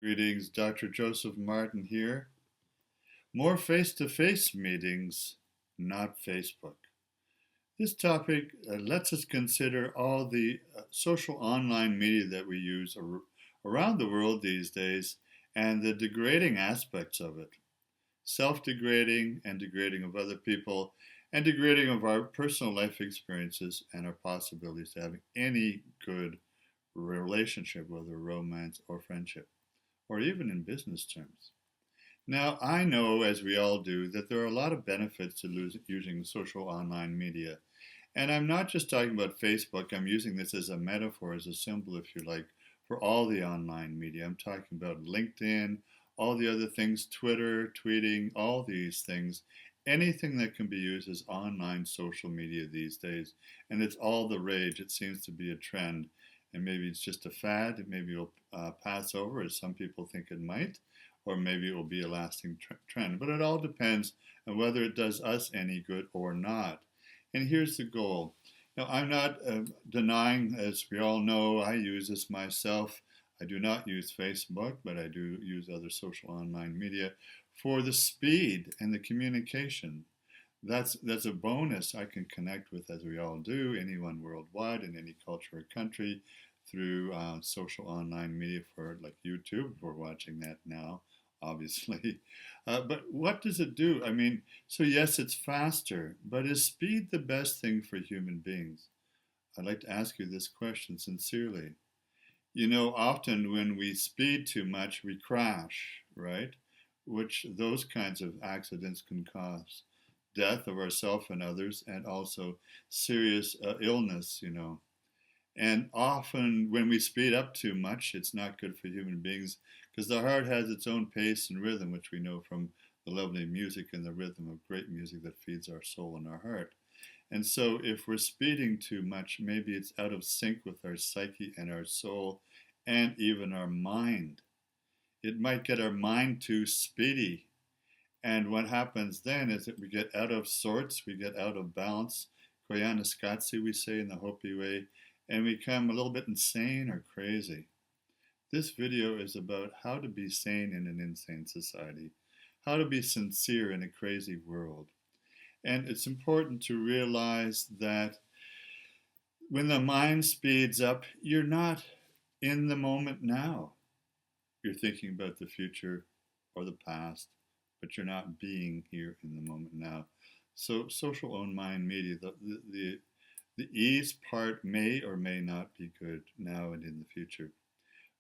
Greetings, Dr. Joseph Martin here. More face to face meetings, not Facebook. This topic lets us consider all the social online media that we use around the world these days and the degrading aspects of it. Self degrading and degrading of other people, and degrading of our personal life experiences and our possibilities to having any good relationship, whether romance or friendship, or even in business terms. Now, I know, as we all do, that there are a lot of benefits to using social online media. And I'm not just talking about Facebook, I'm using this as a metaphor, as a symbol, if you like, for all the online media. I'm talking about LinkedIn, all the other things, Twitter, tweeting, all these things. Anything that can be used as online social media these days. And it's all the rage. It seems to be a trend. And maybe it's just a fad. Maybe it'll pass over, as some people think it might, or maybe it will be a lasting trend. But it all depends on whether it does us any good or not. And here's the goal. Now, I'm not denying, as we all know, I use this myself. I do not use Facebook, but I do use other social online media for the speed and the communication. That's a bonus. I can connect with, as we all do, anyone worldwide in any culture or country through social online media, for like YouTube. We're watching that now, obviously. But what does it do? I mean, so yes, it's faster, but is speed the best thing for human beings? I'd like to ask you this question sincerely. You know, often when we speed too much, we crash, right? Which those kinds of accidents can cause death of ourselves and others, and also serious illness, you know. And often when we speed up too much, it's not good for human beings because the heart has its own pace and rhythm, which we know from the lovely music and the rhythm of great music that feeds our soul and our heart. And so if we're speeding too much, maybe it's out of sync with our psyche and our soul and even our mind. It might get our mind too speedy. And what happens then is that we get out of sorts, we get out of balance, Koyaanisqatsi, we say in the Hopi way, and we become a little bit insane or crazy. This video is about how to be sane in an insane society, how to be sincere in a crazy world. And it's important to realize that when the mind speeds up, you're not in the moment now. You're thinking about the future or the past, but you're not being here in the moment now. So social online media, the ease part may or may not be good now and in the future.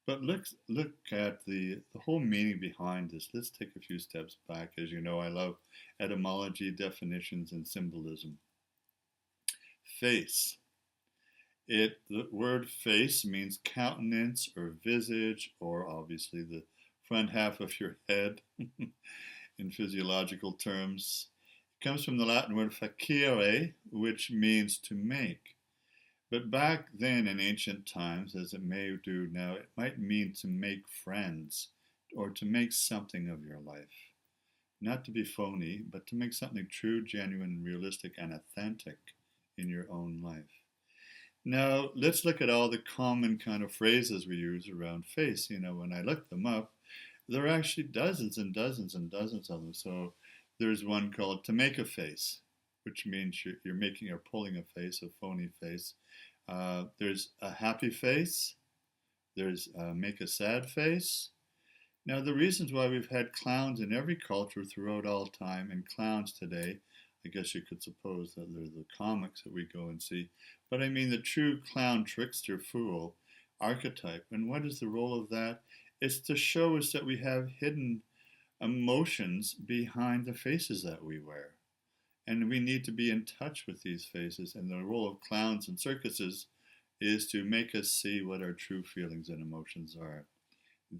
But look at the whole meaning behind this. Let's take a few steps back. As you know, I love etymology, definitions, and symbolism. Face. The word face means countenance or visage, or obviously the front half of your head in physiological terms. It comes from the Latin word facere, which means to make. But back then in ancient times, as it may do now, it might mean to make friends or to make something of your life. Not to be phony, but to make something true, genuine, realistic, and authentic in your own life. Now, let's look at all the common kind of phrases we use around face. You know, when I look them up, there are actually dozens and dozens and dozens of them. So there's one called to make a face, which means you're making or pulling a face, a phony face. There's a happy face. There's make a sad face. Now, the reasons why we've had clowns in every culture throughout all time and clowns today, I guess you could suppose that they're the comics that we go and see. But I mean the true clown, trickster, fool archetype. And what is the role of that? It's to show us that we have hidden emotions behind the faces that we wear. And we need to be in touch with these faces. And the role of clowns and circuses is to make us see what our true feelings and emotions are.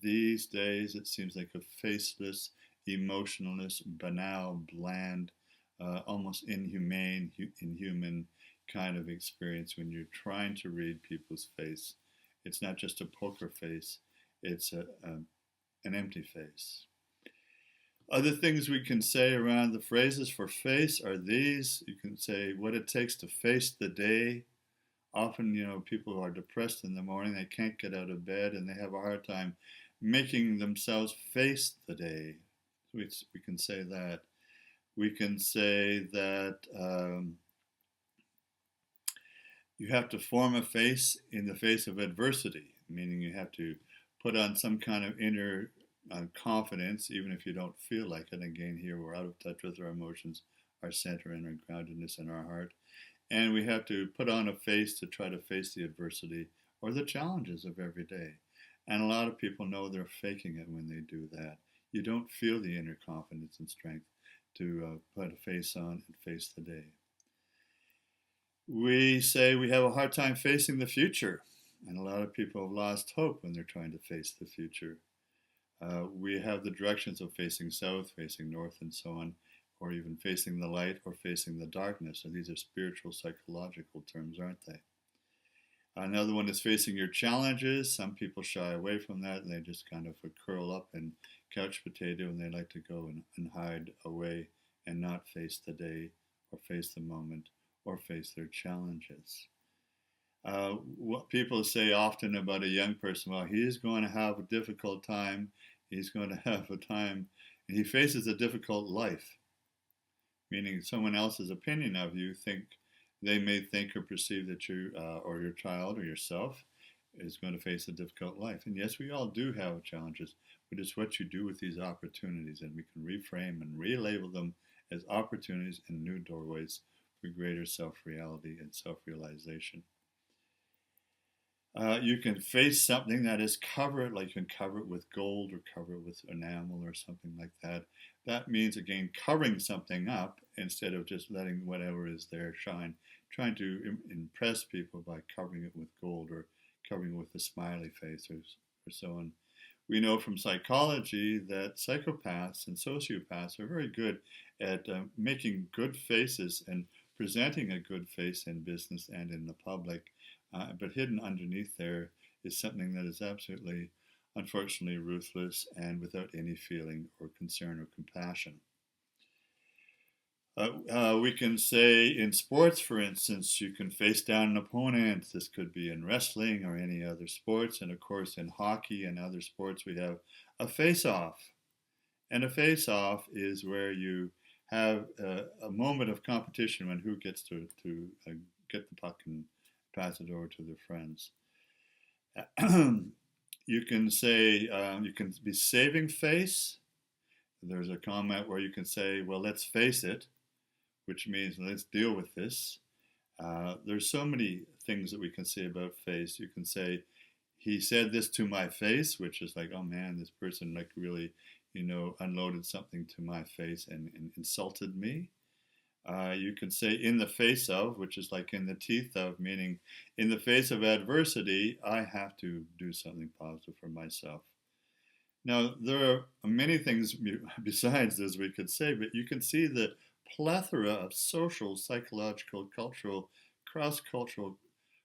These days, it seems like a faceless, emotionless, banal, bland, almost inhuman kind of experience when you're trying to read people's face. It's not just a poker face, it's an empty face. Other things we can say around the phrases for face are these. You can say what it takes to face the day. Often, you know, people who are depressed in the morning, they can't get out of bed and they have a hard time making themselves face the day. We can say that. We can say that you have to form a face in the face of adversity, meaning you have to put on some kind of inner confidence, even if you don't feel like it. Again, here we're out of touch with our emotions, our center, and our groundedness in our heart. And we have to put on a face to try to face the adversity or the challenges of every day. And a lot of people know they're faking it when they do that. You don't feel the inner confidence and strength to put a face on and face the day. We say we have a hard time facing the future, and a lot of people have lost hope when they're trying to face the future. We have the directions of facing south, facing north, and so on, or even facing the light or facing the darkness. And these are spiritual, psychological terms, aren't they? Another one is facing your challenges. Some people shy away from that and they just kind of curl up and couch potato and they like to go and hide away and not face the day or face the moment or face their challenges. What people say often about a young person, well, he's going to have a difficult time, he's going to have a time, and he faces a difficult life, meaning someone else's opinion of you they may think or perceive that you or your child or yourself is going to face a difficult life. And yes, we all do have challenges, but it's what you do with these opportunities, and we can reframe and relabel them as opportunities and new doorways for greater self-reality and self-realization. You can face something that is covered, like you can cover it with gold or cover it with enamel or something like that. That means, again, covering something up instead of just letting whatever is there shine, trying to impress people by covering it with gold or covering it with a smiley face or so on. We know from psychology that psychopaths and sociopaths are very good at making good faces and presenting a good face in business and in the public. But hidden underneath there is something that is absolutely, unfortunately, ruthless and without any feeling or concern or compassion. We can say in sports, for instance, you can face down an opponent. This could be in wrestling or any other sports. And of course, in hockey and other sports, we have a face-off. And a face-off is where you have a moment of competition when who gets to get the puck and pass it over to their friends. You can say, you can be saving face. There's a comment where you can say, well, let's face it, which means let's deal with this. There's so many things that we can say about face. You can say, he said this to my face, which is like, oh man, this person like really, unloaded something to my face and insulted me. You can say in the face of, which is like in the teeth of, meaning in the face of adversity, I have to do something positive for myself. Now, there are many things besides this we could say, but you can see the plethora of social, psychological, cultural, cross-cultural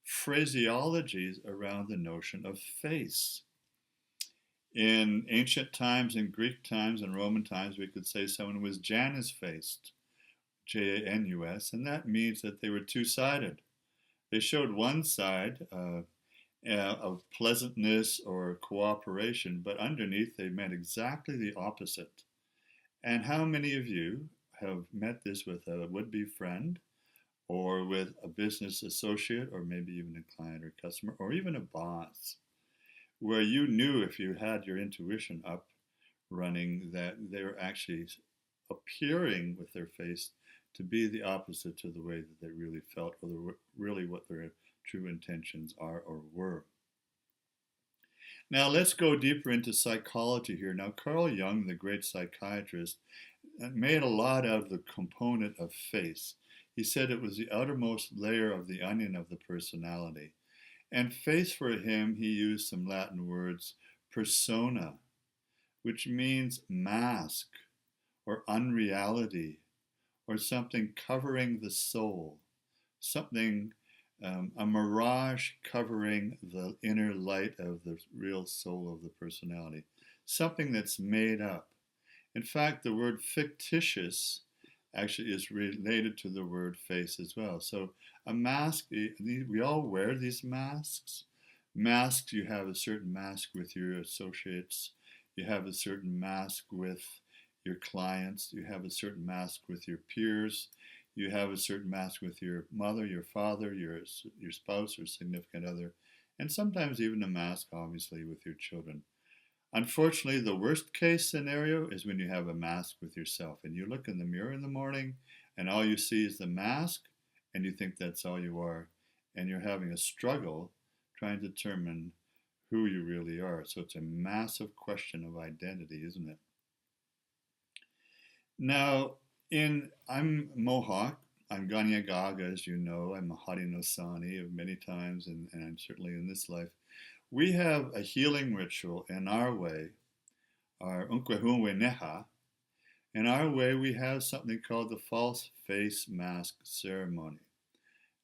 phraseologies around the notion of face. In ancient times, in Greek times, and Roman times, we could say someone was Janus-faced. Janus, and that means that they were two-sided. They showed one side of pleasantness or cooperation, but underneath they meant exactly the opposite. And how many of you have met this with a would-be friend or with a business associate or maybe even a client or customer or even a boss, where you knew if you had your intuition up running that they're actually appearing with their face to be the opposite to the way that they really felt or really what their true intentions are or were. Now let's go deeper into psychology here. Now Carl Jung, the great psychiatrist, made a lot out of the component of face. He said it was the outermost layer of the onion of the personality. And face for him, he used some Latin words, persona, which means mask or unreality, or something covering the soul, something, a mirage covering the inner light of the real soul of the personality, something that's made up. In fact, the word fictitious actually is related to the word face as well. So a mask, we all wear these masks, Masks, you have a certain mask with your associates, you have a certain mask with your clients, you have a certain mask with your peers, you have a certain mask with your mother, your father, your spouse or significant other, and sometimes even a mask, obviously, with your children. Unfortunately, the worst case scenario is when you have a mask with yourself and you look in the mirror in the morning and all you see is the mask and you think that's all you are. And you're having a struggle trying to determine who you really are. So it's a massive question of identity, isn't it? Now, I'm Mohawk. I'm Ganyagaga, as you know. I'm a Haudenosaunee of many times, and I'm certainly in this life. We have a healing ritual in our way, our Unkwehunwe Neha. In our way, we have something called the false face mask ceremony.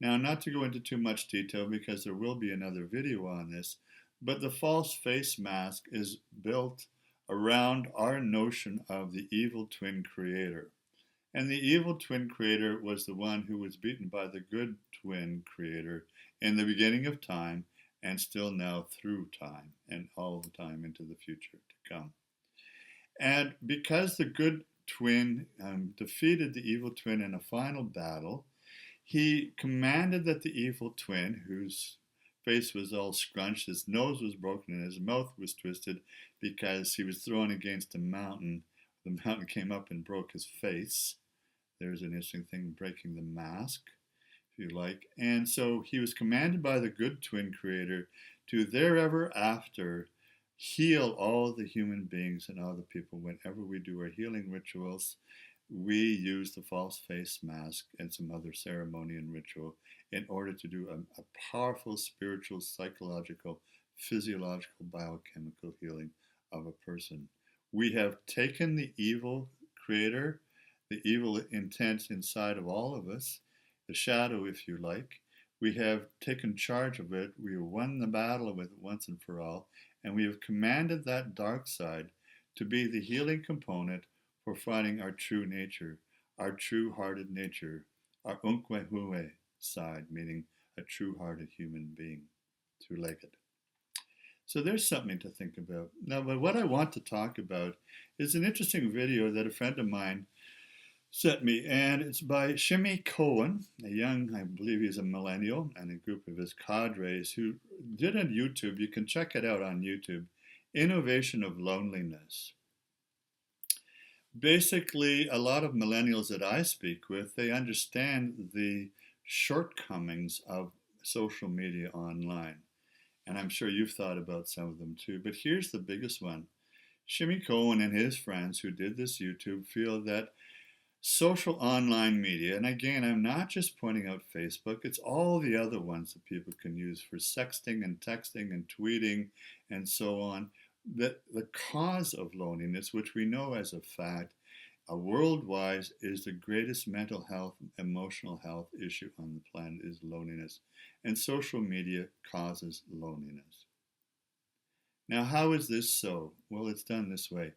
Now, not to go into too much detail because there will be another video on this, but the false face mask is built around our notion of the evil twin creator. And the evil twin creator was the one who was beaten by the good twin creator in the beginning of time and still now through time and all the time into the future to come. And because the good twin defeated the evil twin in a final battle, he commanded that the evil twin, whose face was all scrunched, his nose was broken, and his mouth was twisted because he was thrown against a mountain. The mountain came up and broke his face. There's an interesting thing, breaking the mask, if you like. And so he was commanded by the good twin creator to therever after heal all the human beings and all the people. Whenever we do our healing rituals, we use the false face mask and some other ceremony and ritual in order to do a powerful spiritual, psychological, physiological, biochemical healing of a person. We have taken the evil creator, the evil intent inside of all of us, the shadow, if you like. We have taken charge of it. We have won the battle with it once and for all, and we have commanded that dark side to be the healing component for finding our true nature, our true-hearted nature, our unkwe side, meaning a true-hearted human being, two-legged. So there's something to think about. Now, but what I want to talk about is an interesting video that a friend of mine sent me, and it's by Shimmy Cohen, a young, I believe he's a millennial, and a group of his cadres who did on YouTube, you can check it out on YouTube, Innovation of Loneliness. Basically, a lot of millennials that I speak with, they understand the shortcomings of social media online. And I'm sure you've thought about some of them too. But here's the biggest one. Shimmy Cohen and his friends who did this YouTube feel that social online media, and again, I'm not just pointing out Facebook, it's all the other ones that people can use for sexting and texting and tweeting and so on, that the cause of loneliness, which we know as a fact, worldwide is the greatest mental health, emotional health issue on the planet is loneliness. And social media causes loneliness. Now, how is this so? Well, it's done this way.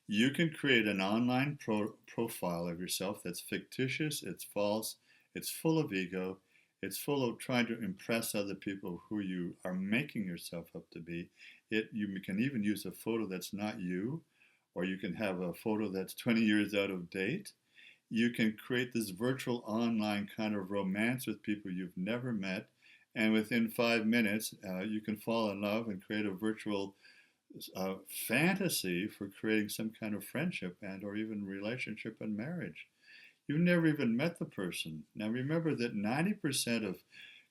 You can create an online profile of yourself that's fictitious, it's false, it's full of ego, it's full of trying to impress other people who you are making yourself up to be. You can even use a photo that's not you, or you can have a photo that's 20 years out of date. You can create this virtual online kind of romance with people you've never met, and within 5 minutes, you can fall in love and create a virtual fantasy for creating some kind of friendship and or even relationship and marriage. You've never even met the person. Now remember that 90% of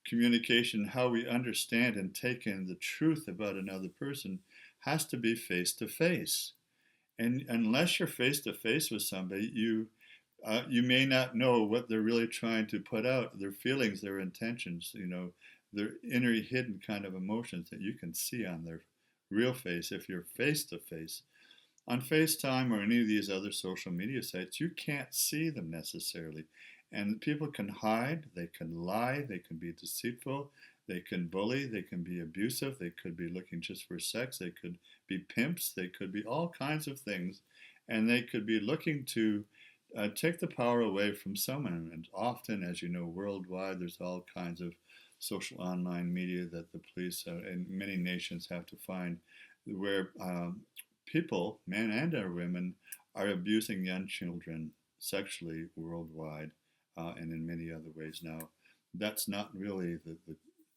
communication, how we understand and take in the truth about another person, has to be face to face. And unless you're face to face with somebody, you may not know what they're really trying to put out, their feelings, their intentions, their inner hidden kind of emotions that you can see on their real face if you're face to face. On FaceTime or any of these other social media sites, you can't see them necessarily. And people can hide, they can lie, they can be deceitful, they can bully, they can be abusive, they could be looking just for sex, they could be pimps, they could be all kinds of things. And they could be looking to take the power away from someone. And often, as you know, worldwide, there's all kinds of social online media that the police in many nations have to find, where people, men and or women, are abusing young children sexually worldwide and in many other ways. Now, that's not really the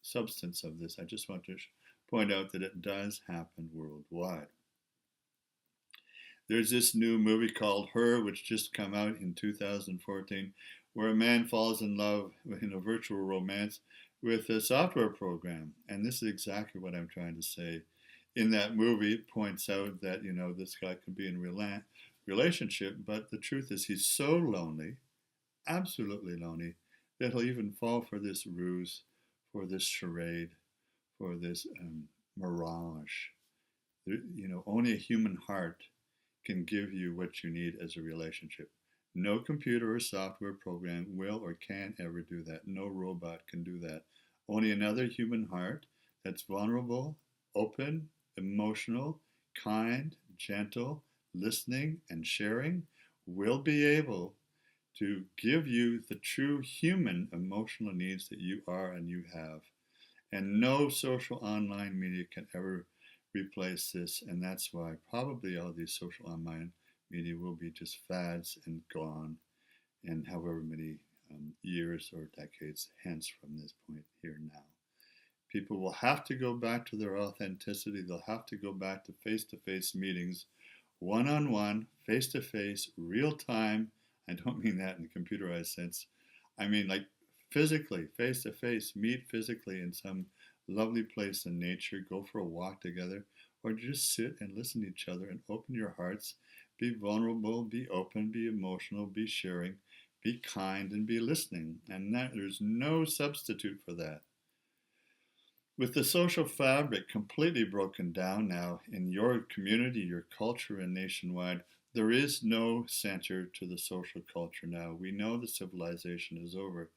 substance of this. I just want to point out that it does happen worldwide. There's this new movie called Her, which just came out in 2014, where a man falls in love in a virtual romance with a software program. And this is exactly what I'm trying to say. In that movie, it points out that, this guy could be in a relationship, but the truth is he's so lonely, absolutely lonely, that he'll even fall for this ruse, for this charade, for this mirage. Only a human heart can give you what you need as a relationship. No computer or software program will or can ever do that. No robot can do that. Only another human heart that's vulnerable, open, emotional, kind, gentle, listening, and sharing will be able to give you the true human emotional needs that you are and you have. And no social online media can ever replace this, and that's why probably all these social online media will be just fads and gone in however many years or decades hence from this point here now. People will have to go back to their authenticity. They'll have to go back to face meetings, one-on-one, face-to-face, real-time. I don't mean that in a computerized sense. I mean like physically, face-to-face, meet physically in some lovely place in nature, go for a walk together, or just sit and listen to each other and open your hearts, be vulnerable, be open, be emotional, be sharing, be kind, and be listening. And there's no substitute for that. With the social fabric completely broken down now in your community, your culture, and nationwide, there is no center to the social culture now. We know the civilization is over.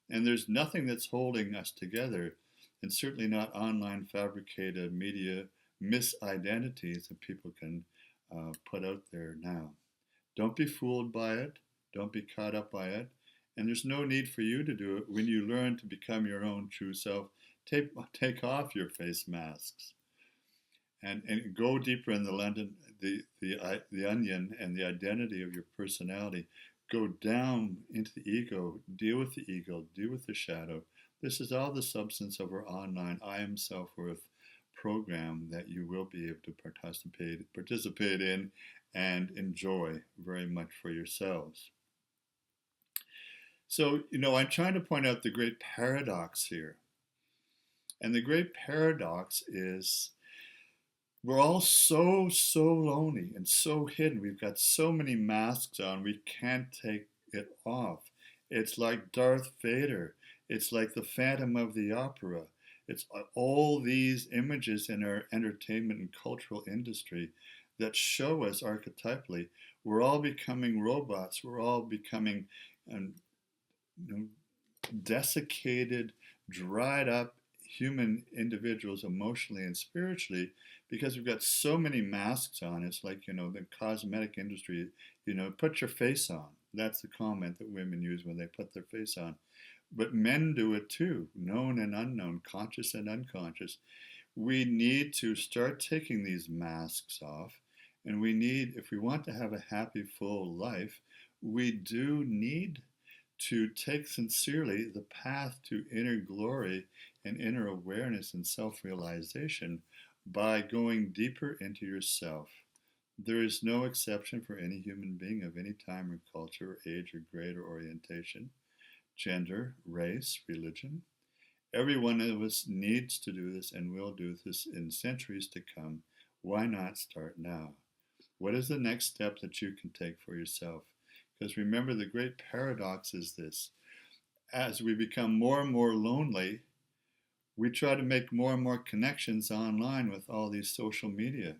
And there's nothing that's holding us together, and certainly not online fabricated media misidentities that people can put out there now. Don't be fooled by it. Don't be caught up by it. And there's no need for you to do it when you learn to become your own true self. Take off your face masks and go deeper in the onion and the identity of your personality. Go down into the ego, deal with the ego, deal with the shadow. This is all the substance of our online I Am Self-Worth program that you will be able to participate in and enjoy very much for yourselves. So, I'm trying to point out the great paradox here. And the great paradox is we're all so lonely and so hidden. We've got so many masks on, we can't take it off. It's like Darth Vader. It's like the Phantom of the Opera. It's all these images in our entertainment and cultural industry that show us archetypally we're all becoming robots. We're all becoming desiccated, dried up human individuals emotionally and spiritually because we've got so many masks on. It's like, the cosmetic industry, put your face on. That's the comment that women use when they put their face on. But men do it too, known and unknown, conscious and unconscious. We need to start taking these masks off. And if we want to have a happy, full life, we do need to take sincerely the path to inner glory and inner awareness and self-realization by going deeper into yourself. There is no exception for any human being of any time or culture, or age or grade or orientation, gender, race, religion. Every one of us needs to do this and will do this in centuries to come. Why not start now? What is the next step that you can take for yourself? Because remember, the great paradox is this. As we become more and more lonely, we try to make more and more connections online with all these social media.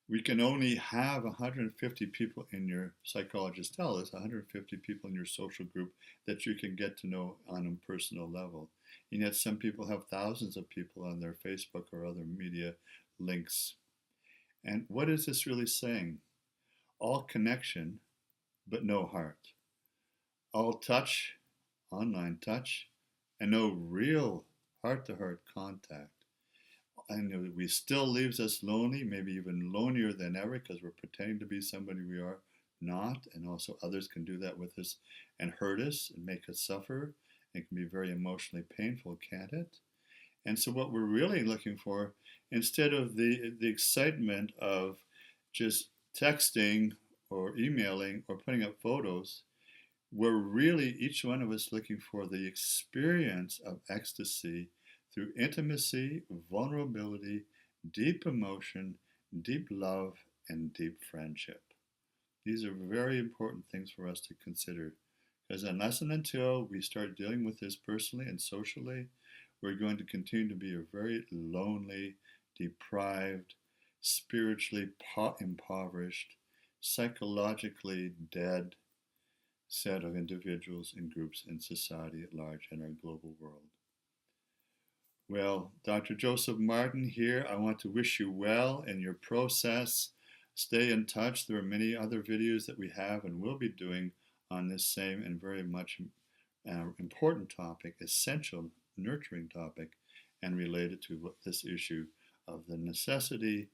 We can only have 150 people in your, psychologists tell us, 150 people in your social group that you can get to know on a personal level. And yet some people have thousands of people on their Facebook or other media links. And what is this really saying? All connection, but no heart. All touch, online touch, and no real heart-to-heart contact. And we still leaves us lonely, maybe even lonelier than ever, because we're pretending to be somebody we are not, and also others can do that with us and hurt us and make us suffer. It can be very emotionally painful, can't it? And so what we're really looking for, instead of the excitement of just texting or emailing or putting up photos, we're really, each one of us, looking for the experience of ecstasy through intimacy, vulnerability, deep emotion, deep love, and deep friendship. These are very important things for us to consider, because unless and until we start dealing with this personally and socially, we're going to continue to be a very lonely, deprived, spiritually impoverished, psychologically dead set of individuals and groups in society at large and our global world. Well, Dr. Joseph Martin here. I want to wish you well in your process. Stay in touch. There are many other videos that we have and will be doing on this same and very much important topic, essential, nurturing topic, and related to this issue of the necessity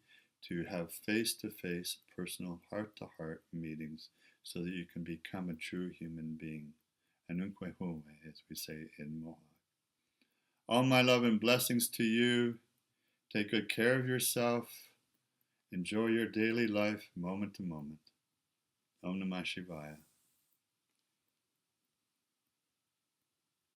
to have face-to-face, personal, heart-to-heart meetings so that you can become a true human being. Anunque hume, as we say in Mohawk. All my love and blessings to you. Take good care of yourself. Enjoy your daily life moment to moment. Om Namah Shivaya.